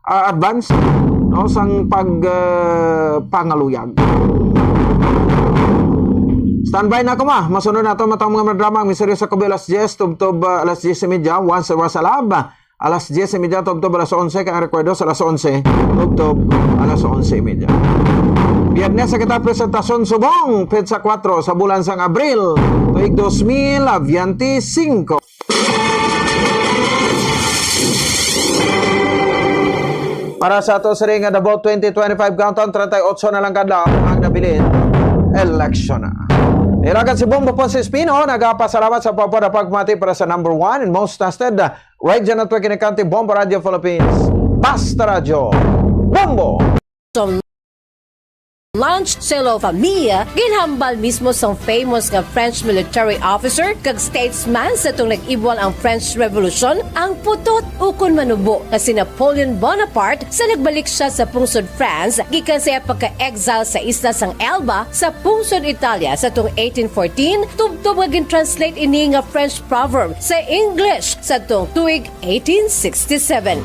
advance no sang pangaluyag. Standby na ko masunod nato matang mga drama ang misteryo sa kabi alas 10 tubtob alas 10:30 once was alab alas 10:30 tubtob alas 11 kang rekwento sa alas 11 tubtob alas 11:30. Biyernes sa kita presentasyon subong petsa 4 sa bulan sang Abril tuig 2025. Para sa ato sa ring about 2025 countdown 38 na lang kadlaw ang nabilin election na. Ilagan si Bombo Ponce Espino, nagpasalamat sa papada pagmati para sa number 1 and most trusted radio network in the country, Bombo Radio Philippines. Basta Radio, Bombo! Lunch sa La Familia, ginhambal mismo sa famous nga French military officer kag statesman sa itong nag-ibwal ang French Revolution, ang putot ukon manubo na si Napoleon Bonaparte sa nagbalik siya sa pungsod France gikan sa pagka-exile sa isla sang Elba sa pungsod Italia sa itong 1814 tubtob nga gin-translate ini nga French proverb sa English sa itong tuig 1867.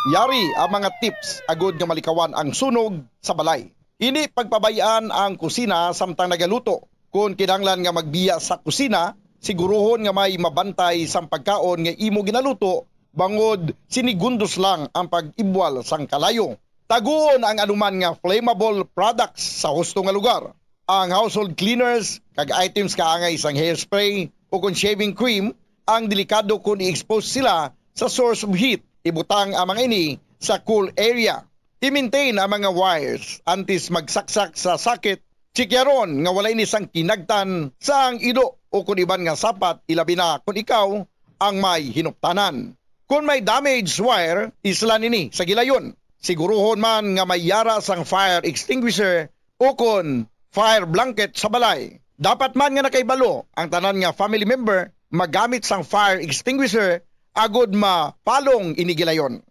Yari ang mga tips agud nga malikawan ang sunog sa balay. Ini pagpabayaan ang kusina samtang nagaluto. Kung kinahanglan nga magbiya sa kusina, siguruhon nga may mabantay sang pagkaon nga imo ginaluto bangod sinigundos lang ang pag-ibwal sang kalayo. Taguon ang anuman nga flammable products sa husto nga lugar. Ang household cleaners kag items kaangay sang hairspray o kung shaving cream ang delikado kung i-expose sila sa source of heat. Ibutang ang mga ini sa cool area. I-maintain ang mga wires antes magsaksak sa sakit. Tsikyaron nga walay ni sang kinagtan sa ang ido o kung iban nga sapat ilabi na kung ikaw ang may hinuptanan. Kung may damaged wire, isla nini sa gilayon. Siguruhon man nga may yara sang fire extinguisher o kung fire blanket sa balay. Dapat man nga nakaibalo ang tanan nga family member magamit sang fire extinguisher agod mapalong inigilayon.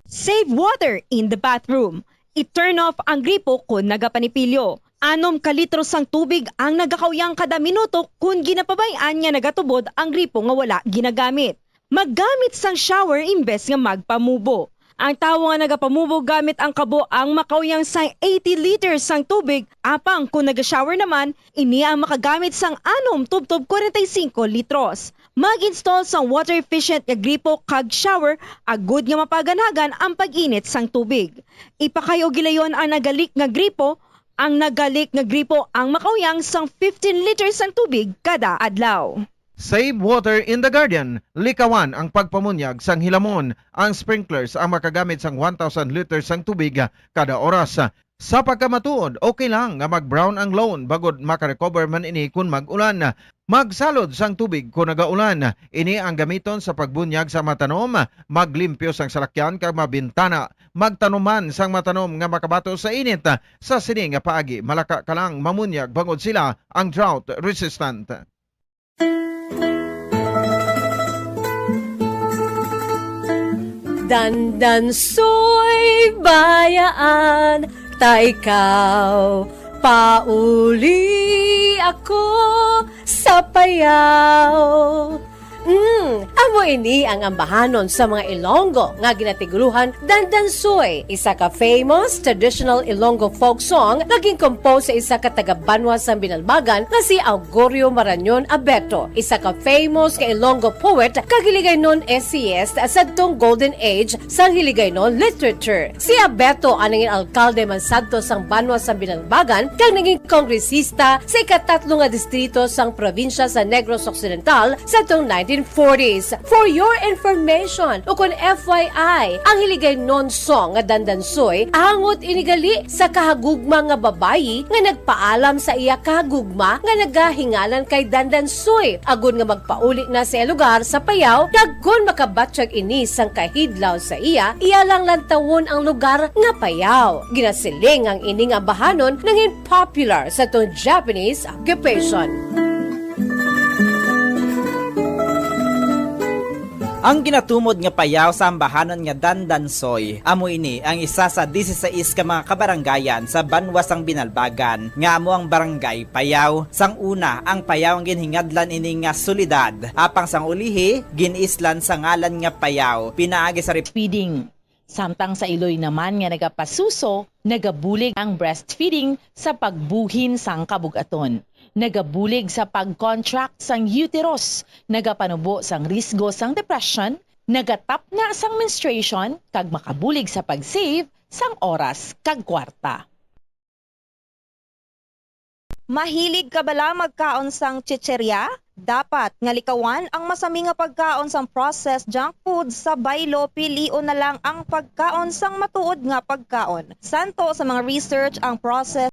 Save water in the bathroom. I-turn off ang gripo kung nagapanipilyo. 6 kalitro sang tubig ang nagakawyang kada minuto kung ginapabayaan nga nagatubod ang gripo nga wala ginagamit. Maggamit sang shower imbes nga magpamubo. Ang tawo nga nagapamubo gamit ang kabo ang makawyang sang 80 liters sang tubig, apang kung naga-shower naman, ini ang makagamit sang 6 tubtob 45 litros. Mag-install sang water efficient nga gripo kag shower, agud nga mapaganagan ang pag-init sang tubig. Ipakayo gilayon ang nagalik nga gripo, ang nagalik nga gripo ang makawyang sang 15 liters sang tubig kada adlaw. Save water in the garden. Likawan ang pagpamunyag sang hilamon. Ang sprinklers ang makagamit sang 1,000 liters sang tubig kada oras. Sa pagkamatuod, okay lang nga mag-brown ang lawn bagod makarecover man ini kung mag-ulan. Magsalod sang tubig kung nagaulan. Ini ang gamiton sa pagbunyag sa matanom. Maglimpyo sang salakyan kag mabintana. Magtanuman sang matanom nga makabato sa init. Sa sining nga paagi, malaka ka lang mamunyag bangod sila ang drought resistant. Dandan soy bayaan, ta ikaw, pauli ako sa payaw. Amo ini ang ambahanon sa mga Ilonggo nga ginatiguluhan Dandansoy, isa ka famous traditional Ilonggo folk song naging compose sa isa ka taga-Banwa sa Binalbagan nga si Augurio Marañon Abeto, isa ka famous ka Ilonggo poet kag Hiligaynon essayist sa tong golden age sa Hiligaynon literature. Si Abeto ang naging alkalde man sadto sang Banwa sa Binalbagan kag naging kongresista sa ikatatlo nga distrito sang probinsya sa Negros Occidental sa tong 1940s. For your information, o kung FYI, ang Hiligaynon song nga Dandansoy angot inigali sa kahagugma nga babayi nga nagpaalam sa iya kahagugma nga nagahingalan kay Dandansoy. Agon nga magpauli na sa lugar sa Payaw, dagkon makabatsyag ini sang kahidlaw sa iya lang lantawon ang lugar nga Payaw. Ginasiling ang ining ambahanon nangin popular sa tong Japanese occupation. Ang ginatumod nga payaw sa ambahanan nga Dandansoy, amo ini ang isa sa 16 ka mga kabaranggayan sa Banwasang Binalbagan, nga amo ang barangay Payaw. Sang una, ang payaw ang ginhingadlan ini nga solidad, apang sang ulihi, ginislan sa ngalan nga Payaw, pinaagi sa Feeding. Samtang sa Iloy naman nga nagapasuso, nagabulig ang breastfeeding sa pagbuhin sang kabugaton. Nagabulig sa pag-contract sang uterus, nagapanubo sang risgo sang depression, nagatap na sang menstruation, kag makabulig sa pag-save sang oras kag kwarta. Mahilig ka bala magkaon sang chicherya? Dapat nga likawan ang masami nga pagkaon sang processed junk food sa baylo, pilion na lang ang pagkaon sang matuod nga pagkaon. Santo sa mga research ang processed